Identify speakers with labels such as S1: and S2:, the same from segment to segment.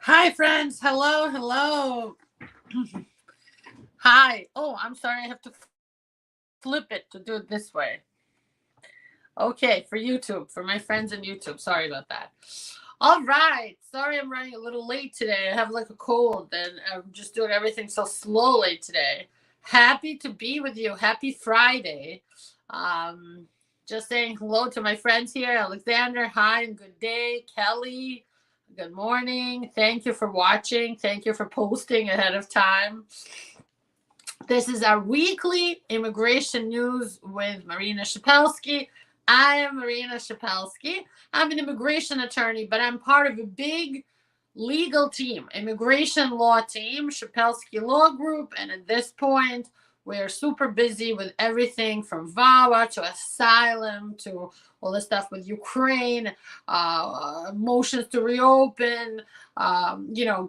S1: Hi, friends. Hello, hello. Hi. Oh, I'm sorry. I have to flip it to do it this way. Okay, for YouTube, for my friends in YouTube. Sorry about that. All right. Sorry I'm running a little late today. I have like a cold and I'm just doing everything so slowly today. Happy to be with you. Happy Friday. Um, just saying hello to my friends here. Alexander, hi and good day. Kelly, good morning. Thank you for watching. Thank you for posting ahead of time. This is our weekly immigration news with Marina Shepelsky. I am Marina Shepelsky. I'm an immigration attorney, but I'm part of a big legal team, immigration law team, Shepelsky Law Group. And at this point, we're super busy with everything from VAWA to asylum to all the stuff with Ukraine, motions to reopen,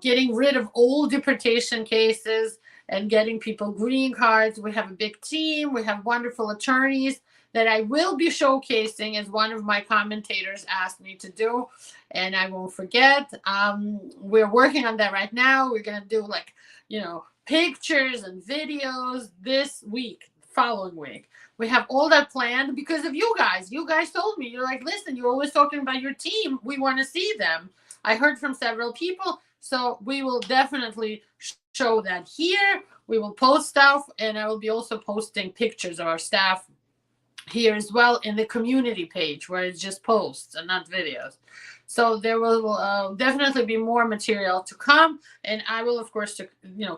S1: getting rid of old deportation cases and getting people green cards. We have a big team. We have wonderful attorneys that I will be showcasing, as one of my commentators asked me to do, and I won't forget. We're working on that right now. We're going to do pictures and videos this week, following week. We have all that planned because of you guys. You guys told me, you're like, listen, you're always talking about your team. We want to see them. I heard from several people. So we will definitely show that here. We will post stuff, and I will be also posting pictures of our staff here as well in the community page where it's just posts and not videos. So there will definitely be more material to come, and I will, of course,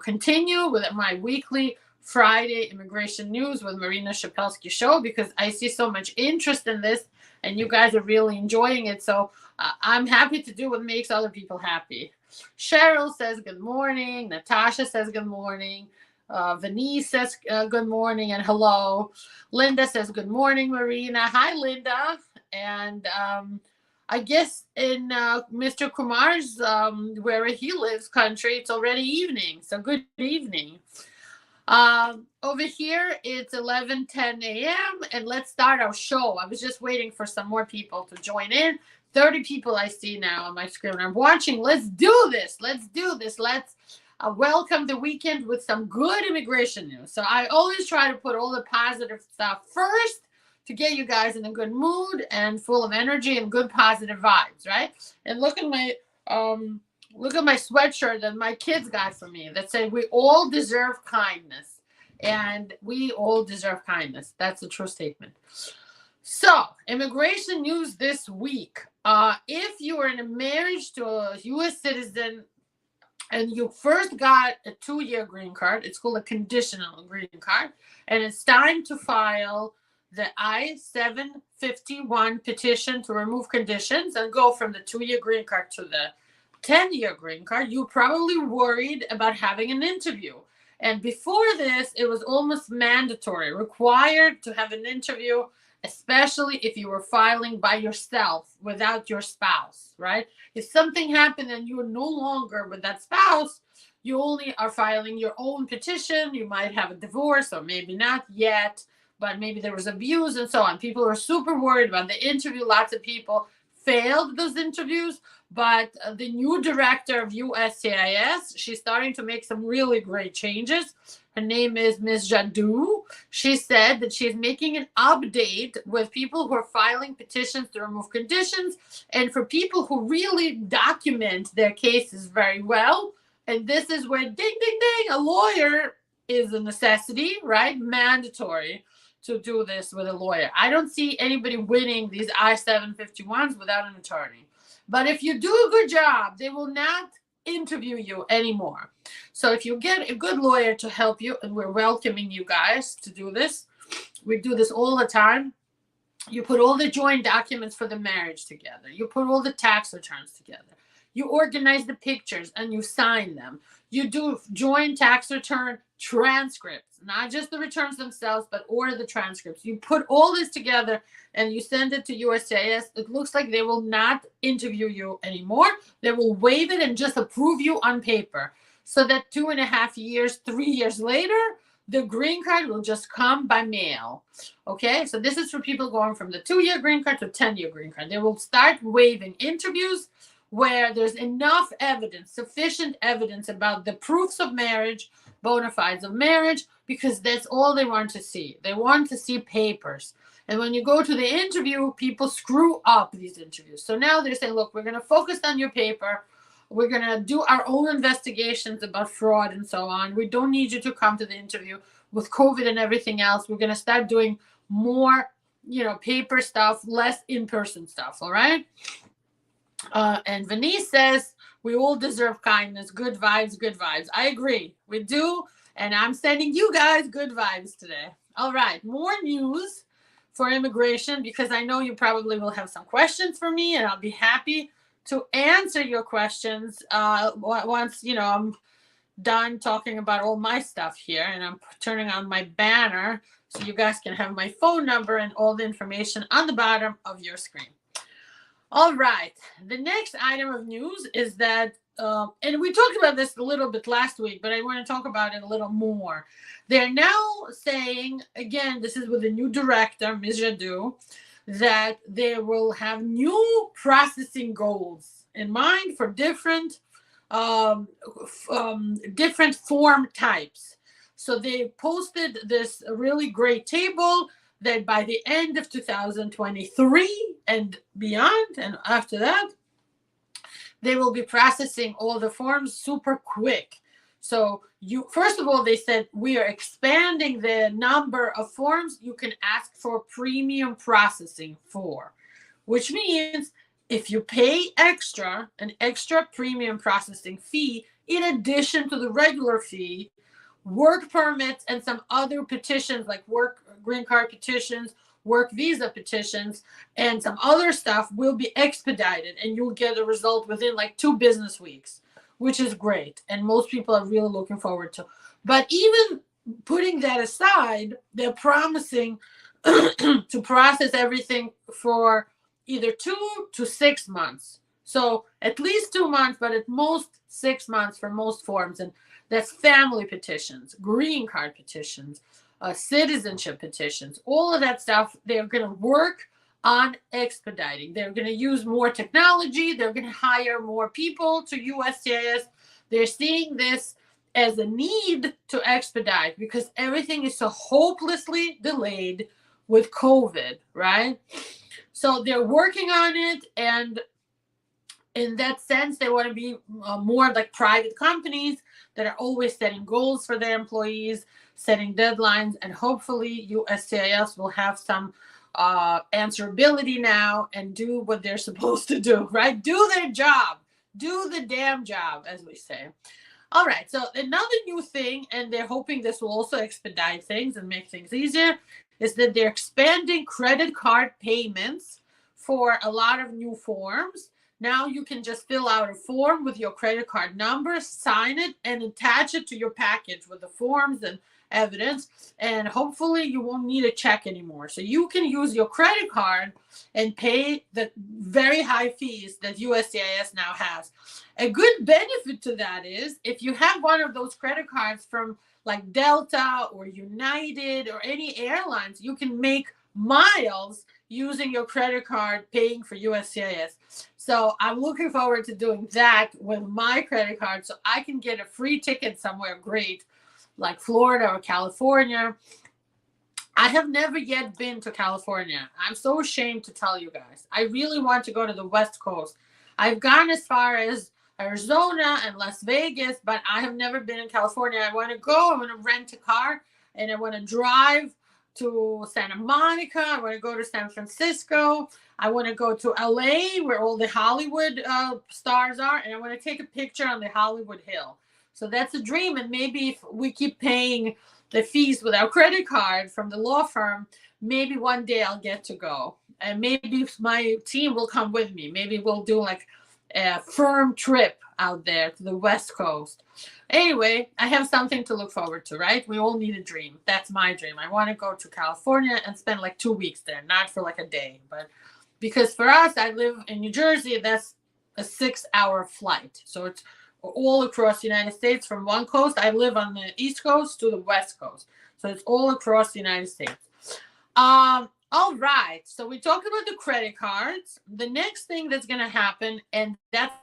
S1: continue with my weekly Friday immigration news with Marina Shepelsky show, because I see so much interest in this, and you guys are really enjoying it. So I'm happy to do what makes other people happy. Cheryl says good morning. Natasha says good morning. Venice says good morning and hello. Linda says good morning, Marina. Hi, Linda. And I guess in Mr. Kumar's, where he lives, country, it's already evening. So good evening. Over here, it's 11:10 a.m. and let's start our show. I was just waiting for some more people to join in. 30 people I see now on my screen. I'm watching. Let's do this. Let's welcome the weekend with some good immigration news. So I always try to put all the positive stuff first to get you guys in a good mood and full of energy and good positive vibes, right? And look at my sweatshirt that my kids got for me that said we all deserve kindness. And we all deserve kindness. That's a true statement. So, immigration news this week. If you are in a marriage to a U.S. citizen and you first got a 2-year green card, it's called a conditional green card, and it's time to file the I-751 petition to remove conditions and go from the 2-year green card to the 10-year green card, you're probably worried about having an interview. And before this, it was almost mandatory, required to have an interview, especially if you were filing by yourself without your spouse, right? If something happened and you're no longer with that spouse, you only are filing your own petition. You might have a divorce, or maybe not yet, but maybe there was abuse and so on. People were super worried about the interview. Lots of people failed those interviews, but the new director of USCIS, she's starting to make some really great changes. Her name is Ms. Jadou. She said that she's making an update with people who are filing petitions to remove conditions and for people who really document their cases very well. And this is where, ding, ding, ding, a lawyer is a necessity, right? Mandatory to do this with a lawyer. I don't see anybody winning these I-751s without an attorney. But if you do a good job, they will not interview you anymore. So if you get a good lawyer to help you, and we're welcoming you guys to do this, we do this all the time. You put all the joint documents for the marriage together. You put all the tax returns together. You organize the pictures and you sign them. You do joint tax return transcripts, not just the returns themselves, but order the transcripts. You put all this together and you send it to USCIS. It looks like they will not interview you anymore. They will waive it and just approve you on paper. So that 2.5 years, 3 years later, the green card will just come by mail. Okay, so this is for people going from the 2-year green card to 10-year green card. They will start waiving interviews where there's enough evidence, sufficient evidence about the proofs of marriage, bona fides of marriage, because that's all they want to see. They want to see papers. And when you go to the interview, people screw up these interviews. So now they're saying, look, we're going to focus on your paper. We're going to do our own investigations about fraud and so on. We don't need you to come to the interview. With COVID and everything else, we're going to start doing more, paper stuff, less in-person stuff. All right. And Venice says, we all deserve kindness, good vibes, good vibes. I agree. We do. And I'm sending you guys good vibes today. All right. More news for immigration, because I know you probably will have some questions for me, and I'll be happy to answer your questions once, I'm done talking about all my stuff here, and I'm turning on my banner so you guys can have my phone number and all the information on the bottom of your screen. All right. The next item of news is that, and we talked about this a little bit last week, but I want to talk about it a little more. They're now saying, again, this is with the new director, Ms. Jadot, that they will have new processing goals in mind for different form types. So they posted this really great table that by the end of 2023 and beyond, and after that, they will be processing all the forms super quick. So first of all, they said, we are expanding the number of forms you can ask for premium processing for, which means if you pay an extra premium processing fee, in addition to the regular fee, work permits and some other petitions like work green card petitions, work visa petitions, and some other stuff will be expedited, and you'll get a result within like 2 business weeks, which is great. And most people are really looking forward to. But even putting that aside, they're promising to process everything for either 2 to 6 months. So at least 2 months, but at most 6 months for most forms. And that's family petitions, green card petitions, citizenship petitions, all of that stuff. They're going to work on expediting. They're going to use more technology. They're going to hire more people to USCIS. They're seeing this as a need to expedite because everything is so hopelessly delayed with COVID, right? So they're working on it, and in that sense, they want to be more like private companies that are always setting goals for their employees, setting deadlines, and hopefully USCIS will have some answerability now and do what they're supposed to do, right? Do their job. Do the damn job, as we say. All right, so another new thing, and they're hoping this will also expedite things and make things easier, is that they're expanding credit card payments for a lot of new forms. Now you can just fill out a form with your credit card number, sign it, and attach it to your package with the forms and evidence. And hopefully you won't need a check anymore. So you can use your credit card and pay the very high fees that USCIS now has. A good benefit to that is if you have one of those credit cards from like Delta or United or any airlines, you can make miles using your credit card paying for USCIS. So I'm looking forward to doing that with my credit card so I can get a free ticket somewhere great like Florida or California. I have never yet been to California. I'm so ashamed to tell you guys. I really want to go to the West Coast. I've gone as far as Arizona and Las Vegas, but I have never been in California. I want to go. I want to rent a car and I want to drive to Santa Monica. I want to go to San Francisco. I want to go to LA where all the Hollywood stars are. And I want to take a picture on the Hollywood Hill. So that's a dream. And maybe if we keep paying the fees with our credit card from the law firm, maybe one day I'll get to go. And maybe my team will come with me. Maybe we'll do like a firm trip out there to the West Coast. Anyway, I have something to look forward to, right? We all need a dream. That's my dream. I want to go to California and spend like 2 weeks there, not for like a day, but because for us, I live in New Jersey, that's a 6-hour flight. So it's all across the United States from one coast. I live on the East Coast to the West Coast. So it's all across the United States. All right. So we talked about the credit cards. The next thing that's going to happen, and that's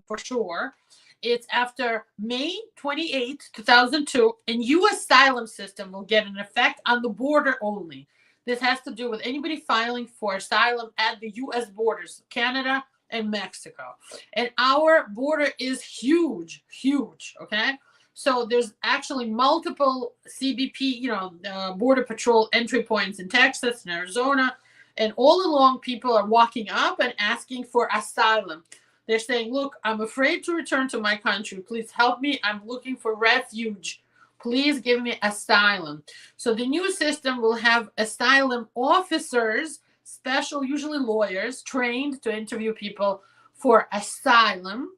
S1: for sure, it's after May 28th, 2002, and U.S. asylum system will get an effect on the border only. This has to do with anybody filing for asylum at the U.S. borders, Canada and Mexico. And our border is huge, huge, okay? So there's actually multiple CBP, Border Patrol entry points in Texas and Arizona. And all along, people are walking up and asking for asylum. They're saying, look, I'm afraid to return to my country. Please help me. I'm looking for refuge. Please give me asylum. So the new system will have asylum officers, special, usually lawyers, trained to interview people for asylum,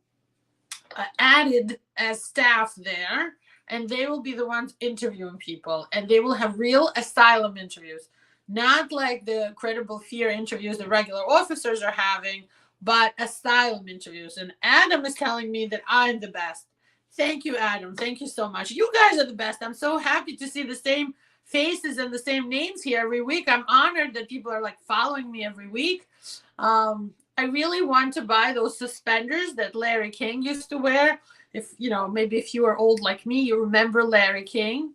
S1: added as staff there, and they will be the ones interviewing people, and they will have real asylum interviews, not like the credible fear interviews the regular officers are having, but asylum interviews. And Adam is telling me that I'm the best. Thank you, Adam. Thank you so much. You guys are the best. I'm so happy to see the same faces and the same names here every week. I'm honored that people are like following me every week. I really want to buy those suspenders that Larry King used to wear. If maybe if you are old like me, you remember Larry King.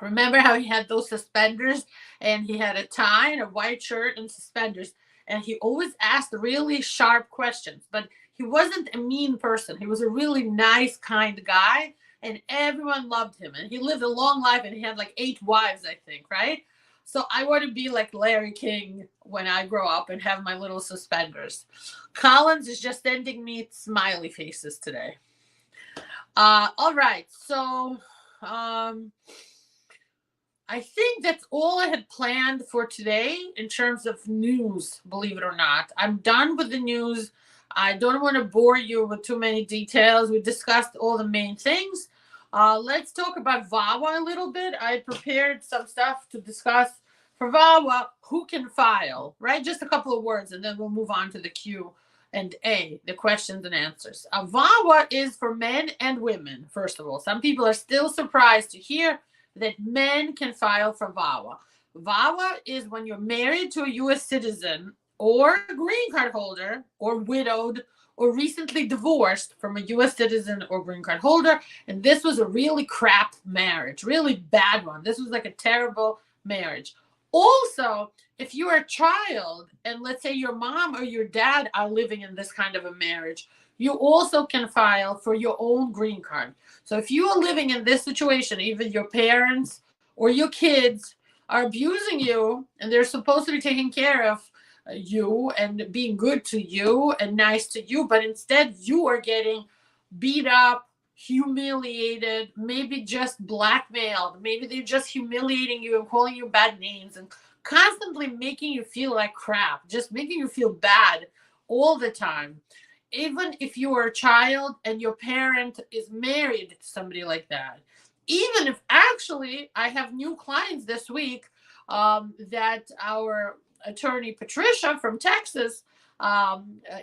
S1: Remember how he had those suspenders and he had a tie and a white shirt and suspenders, and he always asked really sharp questions, but he wasn't a mean person. He was a really nice, kind guy, and everyone loved him, and he lived a long life, and he had like 8 wives, I think, right? So I want to be like Larry King when I grow up and have my little suspenders. Collins is just sending me smiley faces today. All right, so I think that's all I had planned for today in terms of news, believe it or not. I'm done with the news. I don't want to bore you with too many details. We discussed all the main things. Let's talk about VAWA a little bit. I prepared some stuff to discuss for VAWA, who can file, right? Just a couple of words, and then we'll move on to the Q&A, the questions and answers. VAWA is for men and women, first of all. Some people are still surprised to hear that men can file for VAWA. VAWA is when you're married to a U.S. citizen or a green card holder or widowed or recently divorced from a U.S. citizen or green card holder. And this was a really crap marriage, really bad one. This was like a terrible marriage. Also, if you're a child and let's say your mom or your dad are living in this kind of a marriage, you also can file for your own green card. So if you are living in this situation, even your parents or your kids are abusing you and they're supposed to be taking care of you and being good to you and nice to you, but instead you are getting beat up, humiliated, maybe just blackmailed, maybe they're just humiliating you and calling you bad names and constantly making you feel like crap, just making you feel bad all the time. Even if you are a child and your parent is married to somebody like that, even if actually I have new clients this week that our attorney Patricia from Texas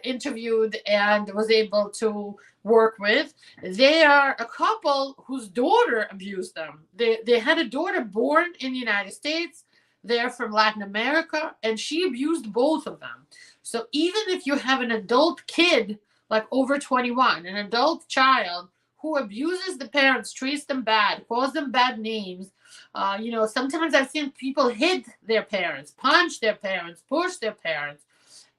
S1: interviewed and was able to work with. They are a couple whose daughter abused them. They had a daughter born in the United States. They're from Latin America, and she abused both of them. So even if you have an adult kid, like over 21, an adult child who abuses the parents, treats them bad, calls them bad names, sometimes I've seen people hit their parents, punch their parents, push their parents,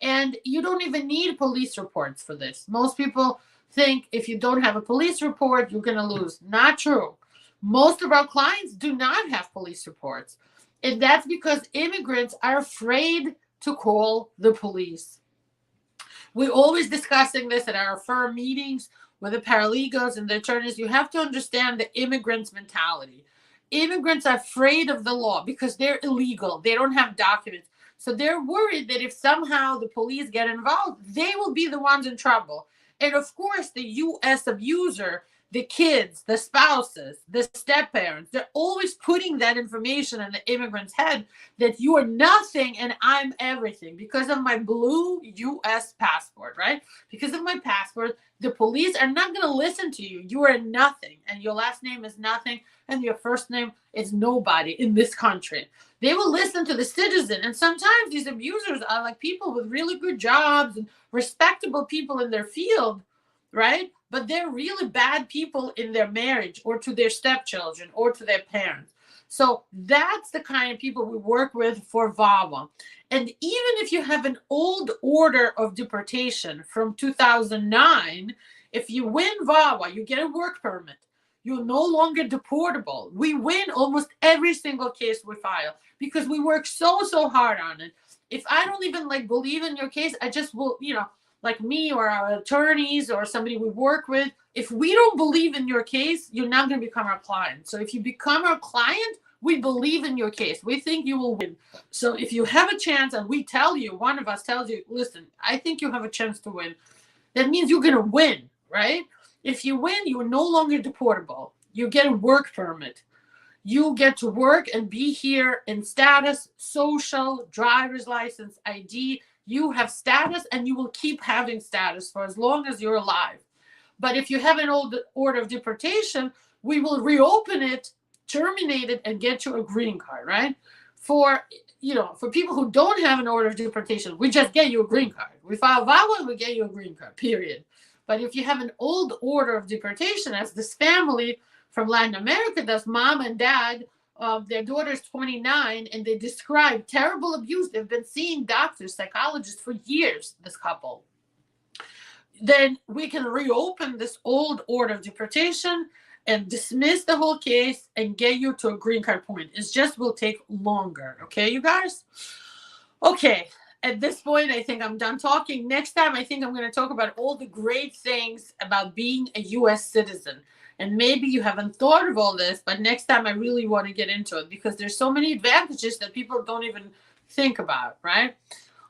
S1: and you don't even need police reports for this. Most people think if you don't have a police report, you're going to lose. Not true. Most of our clients do not have police reports. And that's because immigrants are afraid to call the police. We're always discussing this at our firm meetings with the paralegals and the attorneys. You have to understand the immigrants' mentality. Immigrants are afraid of the law because they're illegal. They don't have documents. So they're worried that if somehow the police get involved, they will be the ones in trouble. And of course, the U.S. abuser the kids, the spouses, the step-parents, they're always putting that information in the immigrant's head that you are nothing and I'm everything because of my blue US passport, right? Because of my passport, the police are not going to listen to you. You are nothing, and your last name is nothing, and your first name is nobody in this country. They will listen to the citizen, and sometimes these abusers are like people with really good jobs and respectable people in their field, right? But they're really bad people in their marriage or to their stepchildren or to their parents. So that's the kind of people we work with for VAWA. And even if you have an old order of deportation from 2009, if you win VAWA, you get a work permit. You're no longer deportable. We win almost every single case we file because we work so hard on it. If I don't even like believe in your case, I just will, like me or our attorneys or somebody we work with, if we don't believe in your case, you're not going to become our client. So if you become our client, we believe in your case. We think you will win. So if you have a chance and we tell you, one of us tells you, listen, I think you have a chance to win, that means you're going to win, right? If you win, you are no longer deportable. You get a work permit. You get to work and be here in status, social, driver's license, ID. You have status and you will keep having status for as long as you're alive. But if you have an old order of deportation, we will reopen it, terminate it, and get you a green card, right? For people who don't have an order of deportation, we just get you a green card. We file VAWA and we get you a green card, period. But if you have an old order of deportation, as this family from Latin America does, mom and dad, their daughter's 29, and they describe terrible abuse. They've been seeing doctors, psychologists for years, this couple. Then we can reopen this old order of deportation and dismiss the whole case and get you to a green card point. It just will take longer. Okay, you guys? Okay. At this point, I think I'm done talking. Next time, I think I'm going to talk about all the great things about being a U.S. citizen. And maybe you haven't thought of all this, but next time I really want to get into it because there's so many advantages that people don't even think about, right?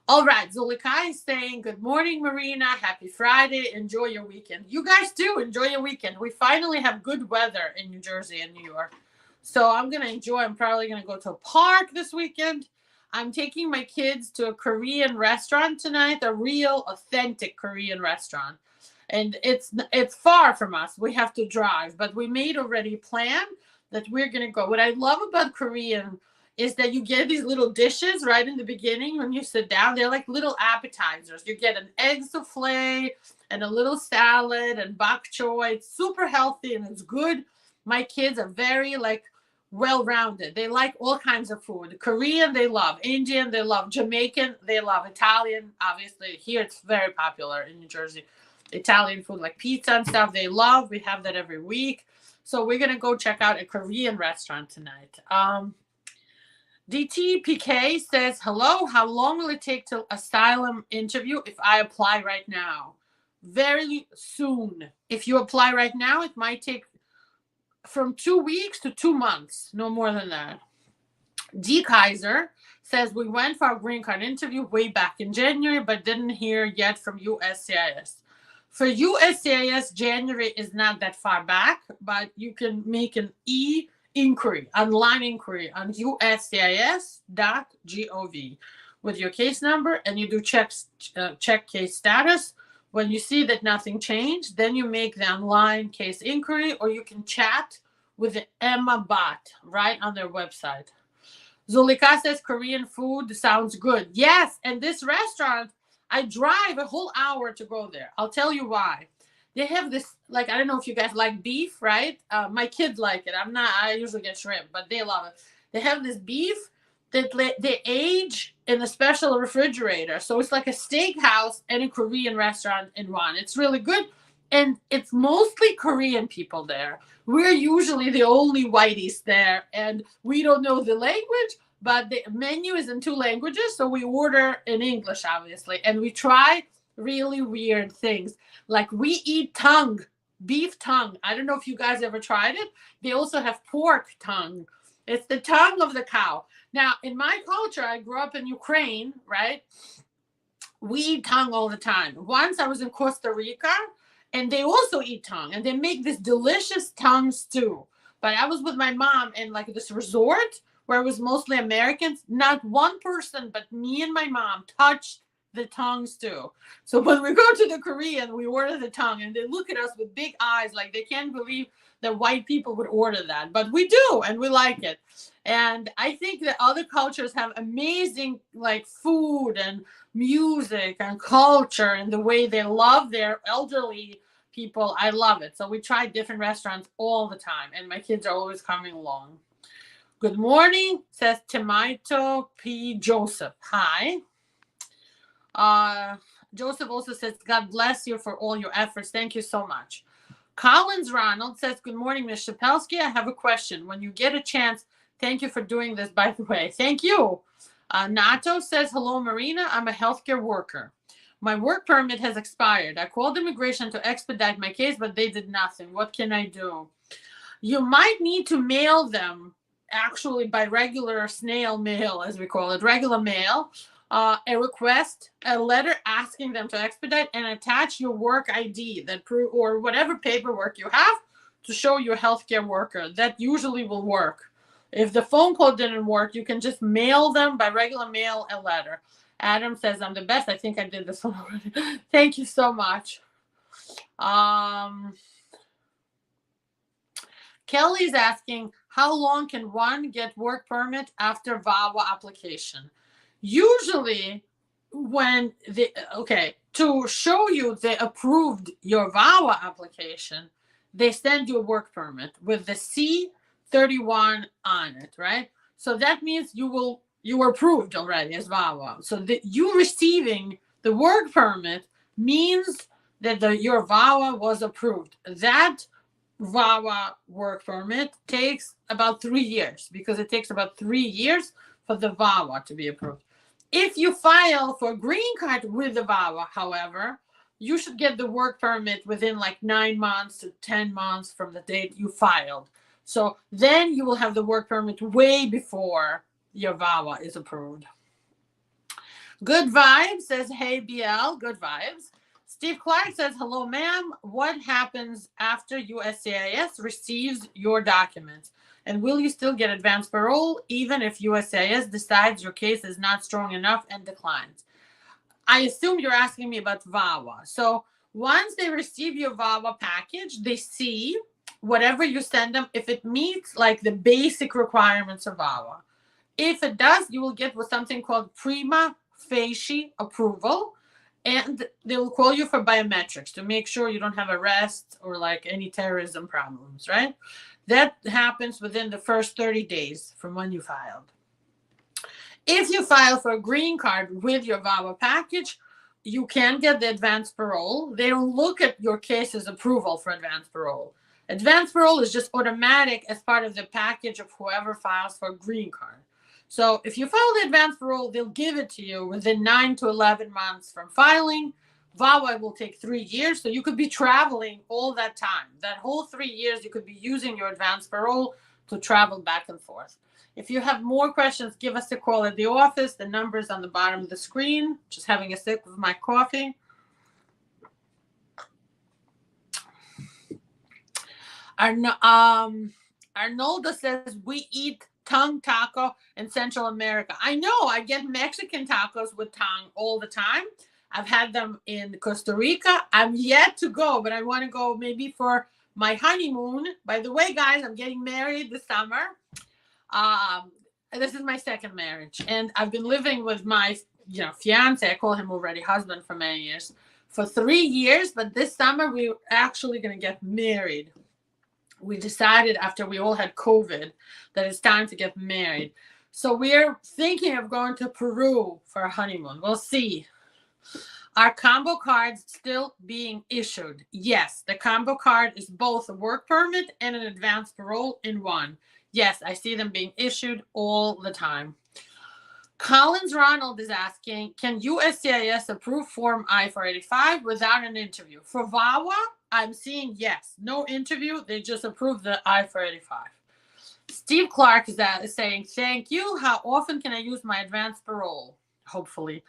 S1: All right, Zulika is saying, good morning, Marina. Happy Friday. Enjoy your weekend. You guys too, enjoy your weekend. We finally have good weather in New Jersey and New York. So I'm going to enjoy. I'm probably going to go to a park this weekend. I'm taking my kids to a Korean restaurant tonight, a real, authentic Korean restaurant. And it's far from us. We have to drive, but we made already a plan that we're going to go. What I love about Korean is that you get these little dishes right in the beginning when you sit down. They're like little appetizers. You get an egg souffle and a little salad and bok choy. It's super healthy and it's good. My kids are very well-rounded. They like all kinds of food. Korean, they love. Indian, they love. Jamaican, they love. Italian, obviously. Here it's very popular in New Jersey. Italian food like pizza and stuff they love. We have that every week. So we're going to go check out a Korean restaurant tonight. DTPK says, hello, how long will it take till asylum interview if I apply right now? Very soon. If you apply right now, it might take from 2 weeks to 2 months. No more than that. D. Kaiser says, we went for our green card interview way back in January, but didn't hear yet from USCIS. For USCIS, January is not that far back, but you can make an e-inquiry, online inquiry on uscis.gov with your case number, and you do check case status. When you see that nothing changed, then you make the online case inquiry, or you can chat with the Emma bot right on their website. Zulika says Korean food sounds good. Yes, and this restaurant, I drive a whole hour to go there. I'll tell you why. They have this, I don't know if you guys like beef, right? My kids like it. I usually get shrimp, but they love it. They have this beef that they age in a special refrigerator. So it's like a steakhouse and a Korean restaurant in one. It's really good. And it's mostly Korean people there. We're usually the only whiteys there, and we don't know the language. But the menu is in 2 languages, so we order in English, obviously. And we try really weird things. Like we eat tongue, beef tongue. I don't know if you guys ever tried it. They also have pork tongue. It's the tongue of the cow. Now, in my culture, I grew up in Ukraine, right? We eat tongue all the time. Once I was in Costa Rica, And they also eat tongue, and they make this delicious tongue stew. But I was with my mom in like this resort where it was mostly Americans. Not one person but me and my mom touched the tongue stew. So when we go to the Korean, we order the tongue, and they look at us with big eyes like they can't believe that white people would order that. But we do, and we like it. And I think that other cultures have amazing like food and music and culture and the way they love their elderly people. I love it. So we try different restaurants all the time, and my kids are always coming along. Good morning, says Tomato P. Joseph. Hi. Joseph also says, God bless you for all your efforts. Thank you so much. Collins Ronald says, good morning, Ms. Shepelsky. I have a question. When you get a chance, thank you for doing this, by the way. Thank you. Nato says, hello, Marina. I'm a healthcare worker. My work permit has expired. I called immigration to expedite my case, but they did nothing. What can I do? You might need to mail them, actually, by regular snail mail, as we call it, regular mail, a request, a letter asking them to expedite, and attach your work ID that prove, or whatever paperwork you have to show you're a healthcare worker. That usually will work. If the phone call didn't work, you can just mail them by regular mail a letter. Adam says, I'm the best. I think I did this one already. Thank you so much. Kelly's asking, how long can one get work permit after VAWA application? Usually when to show you they approved your VAWA application, they send you a work permit with the C-31 on it, right? So that means you were approved already as VAWA. So you receiving the work permit means that your VAWA was approved. That VAWA work permit takes about 3 years, because it takes about 3 years for the VAWA to be approved. If you file for a green card with the VAWA, however, you should get the work permit within like 9 months to 10 months from the date you filed. So then you will have the work permit way before your VAWA is approved. Good Vibes says, hey, BL, good vibes. Steve Clark says, hello, ma'am. What happens after USCIS receives your documents? And will you still get advance parole even if USCIS decides your case is not strong enough and declines? I assume you're asking me about VAWA. So once they receive your VAWA package, they see whatever you send them, if it meets like the basic requirements of VAWA. If it does, you will get with something called prima facie approval. And they will call you for biometrics to make sure you don't have arrests or like any terrorism problems, right? That happens within the first 30 days from when you filed. If you file for a green card with your VAWA package, you can get the advance parole. They don't look at your case as approval for advance parole. Advance parole is just automatic as part of the package of whoever files for a green card. So if you file the advance parole, they'll give it to you within 9 to 11 months from filing. VAWA will take 3 years, so you could be traveling all that time. That whole 3 years, you could be using your advance parole to travel back and forth. If you have more questions, give us a call at the office. The number's on the bottom of the screen. Just having a sip of my coffee. Arnoldo says, we eat tongue taco in Central America. I know, I get Mexican tacos with tongue all the time. I've had them in Costa Rica. I'm yet to go, but I want to go maybe for my honeymoon. By the way, guys, I'm getting married this summer. This is my second marriage, and I've been living with my fiance. I call him already husband for many years, for 3 years. But this summer we're actually going to get married. We decided after we all had COVID that it's time to get married. So we're thinking of going to Peru for a honeymoon. We'll see. Are combo cards still being issued? Yes, the combo card is both a work permit and an advance parole in one. Yes, I see them being issued all the time. Collins Ronald is asking, can USCIS approve Form I-485 without an interview? For VAWA, I'm seeing yes. No interview. They just approve the I-485. Steve Clark is saying, thank you. How often can I use my advance parole? Hopefully.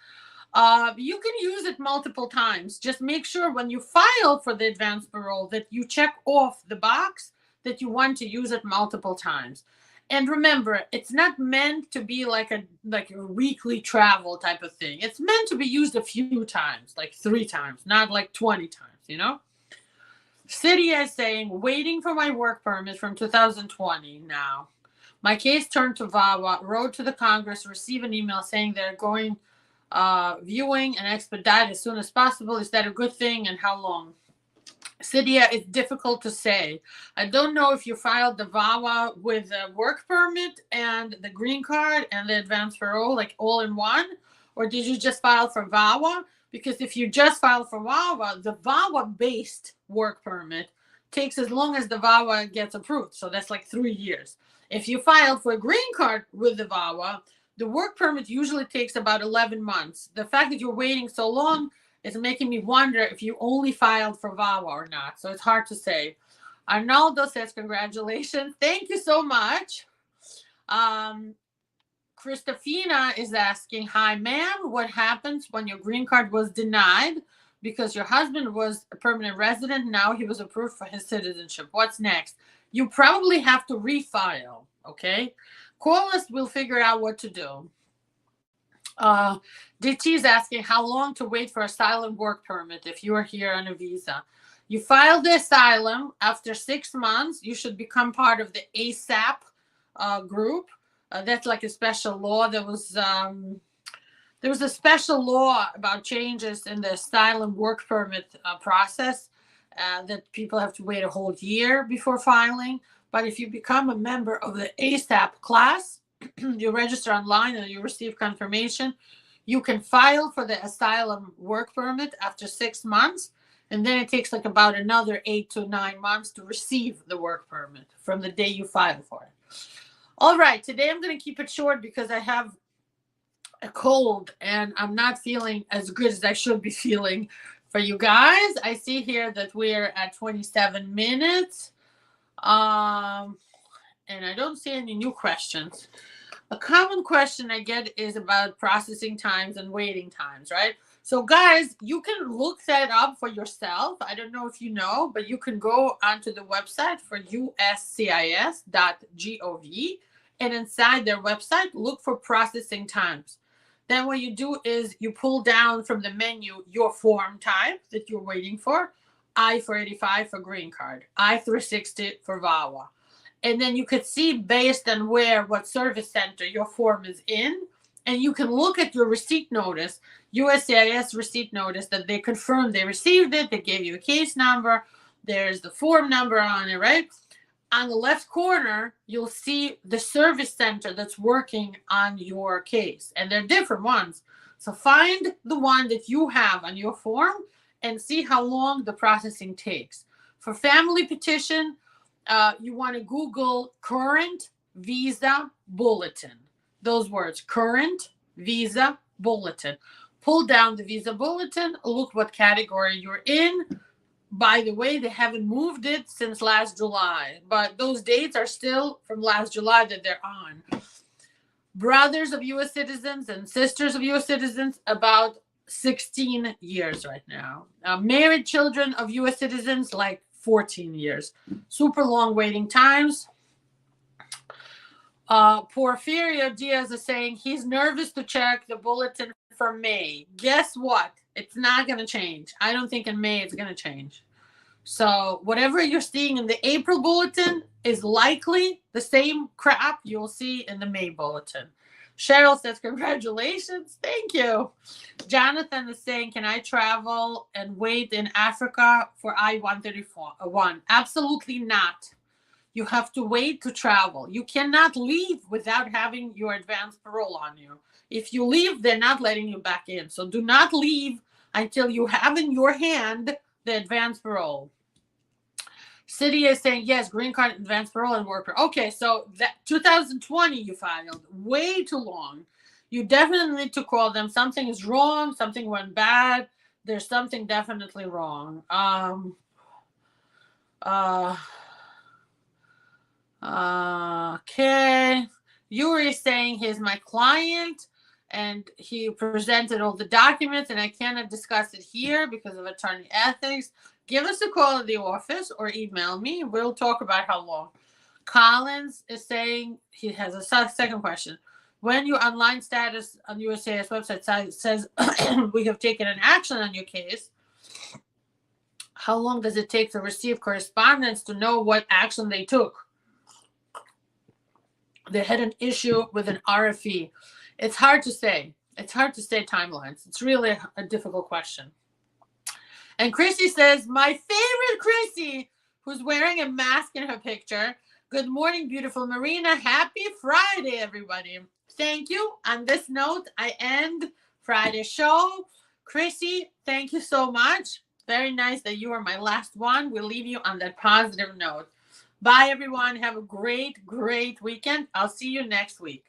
S1: You can use it multiple times. Just make sure when you file for the advanced parole that you check off the box that you want to use it multiple times. And remember, it's not meant to be like a weekly travel type of thing. It's meant to be used a few times, like 3 times, not like 20 times, you know? City is saying, waiting for my work permit from 2020 now. My case turned to VAWA, wrote to the Congress, received an email saying they're going viewing and expedite as soon as possible. Is that a good thing, and how long? Cydia, it's difficult to say. I don't know if you filed the VAWA with a work permit and the green card and the advanced parole, like all in one, or did you just file for VAWA? Because if you just file for VAWA, the VAWA-based work permit takes as long as the VAWA gets approved. So that's like 3 years. If you filed for a green card with the VAWA, the work permit usually takes about 11 months. The fact that you're waiting so long is making me wonder if you only filed for VAWA or not. So it's hard to say. Arnaldo says, congratulations. Thank you so much. Christofina is asking, hi, ma'am, what happens when your green card was denied because your husband was a permanent resident? Now he was approved for his citizenship. What's next? You probably have to refile, okay? Call us, we'll figure out what to do. DT is asking how long to wait for asylum work permit if you are here on a visa. You filed the asylum. After 6 months, you should become part of the ASAP group. That's like a special law. There was a special law about changes in the asylum work permit process that people have to wait a whole year before filing. But if you become a member of the ASAP class, you register online and you receive confirmation, you can file for the asylum work permit after 6 months, and then it takes like about another 8 to 9 months to receive the work permit from the day you file for it. All right, today I'm going to keep it short because I have a cold and I'm not feeling as good as I should be feeling for you guys. I see here that we're at 27 minutes. And I don't see any new questions. A common question I get is about processing times and waiting times, right? So guys, you can look that up for yourself. I don't know if you know, but you can go onto the website for USCIS.gov, and inside their website, look for processing times. Then what you do is you pull down from the menu your form type that you're waiting for. I-485 for green card, I-360 for VAWA. And then you could see based on what service center your form is in, and you can look at your receipt notice, USCIS receipt notice, that they confirmed they received it, they gave you a case number, there's the form number on it, right? On the left corner, you'll see the service center that's working on your case, and they're different ones. So find the one that you have on your form and see how long the processing takes. For family petition, you want to Google current visa bulletin. Those words, current visa bulletin. Pull down the visa bulletin, look what category you're in. By the way, they haven't moved it since last July, but those dates are still from last July that they're on. Brothers of U.S. citizens and sisters of U.S. citizens, about 16 years right now. Married children of U.S. citizens, like 14 years. Super long waiting times. Porfirio Diaz is saying he's nervous to check the bulletin for May. Guess what? It's not going to change. I don't think in May it's going to change. So whatever you're seeing in the April bulletin is likely the same crap you'll see in the May bulletin. Cheryl says, congratulations. Thank you. Jonathan is saying, can I travel and wait in Africa for I-131? Absolutely not. You have to wait to travel. You cannot leave without having your advanced parole on you. If you leave, they're not letting you back in. So do not leave until you have in your hand the advanced parole. City is saying, yes, green card, advanced parole, and worker. Okay, so that 2020 you filed. Way too long. You definitely need to call them. Something is wrong. Something went bad. There's something definitely wrong. Okay. Yuri is saying he's my client and he presented all the documents, and I cannot discuss it here because of attorney ethics. Give us a call at the office or email me. We'll talk about how long. Collins is saying he has a second question. When your online status on USCIS website says we have taken an action on your case, how long does it take to receive correspondence to know what action they took? They had an issue with an RFE. It's hard to say. It's hard to say timelines. It's really a difficult question. And Chrissy says, my favorite Chrissy, who's wearing a mask in her picture. Good morning, beautiful Marina. Happy Friday, everybody. Thank you. On this note, I end Friday's show. Chrissy, thank you so much. Very nice that you are my last one. We'll leave you on that positive note. Bye, everyone. Have a great, great weekend. I'll see you next week.